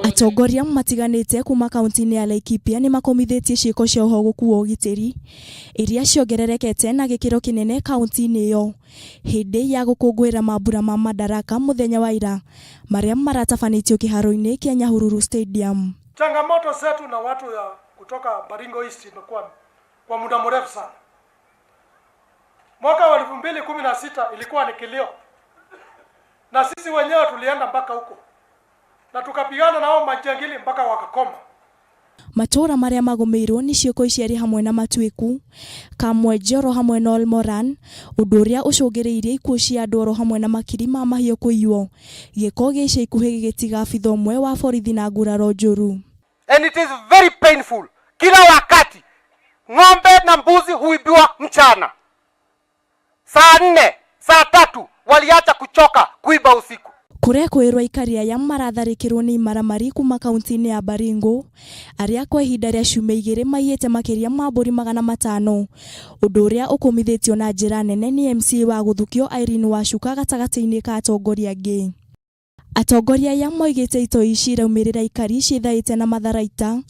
Atongoria matiganite kuma kaunti ya Laikipia ni makomithitie ciiko cia ũhagũku wa ũgitĩri iria ciongererekete na gĩkĩro kinene kaunti-inĩ iyo hindi ya gũkũngũĩra mambura ma madaraka muthenya wa ira maria maratafanĩtio kĩharo-inĩ kĩa Nyahururu Stadium. Changamoto zetu na watu ya kutoka Baringo East imekuwa kwa muda mrefu sana. Mwaka wa 2016 ilikuwa ni kilio, na sisi wenyewe tulienda mpaka huko na tukapigana nao majangili mpaka wakakoma. Matora maria magomeirwo ni ciiko iciari hamwe na matuiku kamwe njoro hamwe na Olmoran undu uria ucungiriirie ikuo cia andũ hamwe na makiri ma mahiu kuiywo giko gica ikuhi gigitiga abitha umwe wa borithi na nguraro njuru. And it is very painful. Kila wakati ng'ombe na mbuzi huibiwa mchana, saa 4 saa 3 waliacha kuchoka kuiba usiku. Kurekwirwo Aikari aya maratharikirwo ni maramari kuma kaunti-inĩ ya Baringo aria kwa ihinda ria ciumia 2 maiyete makiria ma mbũri 500 undu uria ukomithitio na njira nene ni MCA wa guthukio Irene Wacuka gatagati-inĩ ka atongoria angĩ. Atongoria aya moigite itoi ciramaumirira Aikari cithaite na matharaita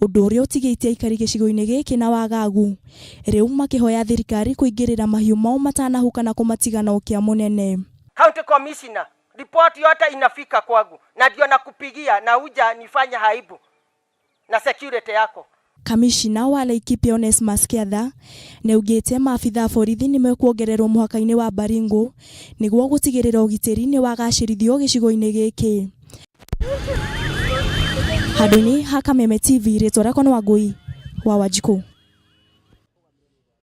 undu uria utigitie Aikari gicigo-inĩ gĩkĩ na wagagu riu makihoya thirikari kuingirira mahiu mao matanahuka na kumatiga na ukia munene. County Commissioner, ripoti yote inafika kwangu na ndio nakupigia na uja nifanya haibu na security yako. Kamishina wa Laikipia Maskedha neugite maabitha borithi ni mekuongererwo muhaka-inĩ wa Baringo niguo gutigirira ũgitĩri ni wagacĩrithio gĩcigo-inĩ gĩkĩ. Handũ-inĩ ha Kameme TV, rĩtwa rĩakwa nĩ Wangui wa Wanjiku.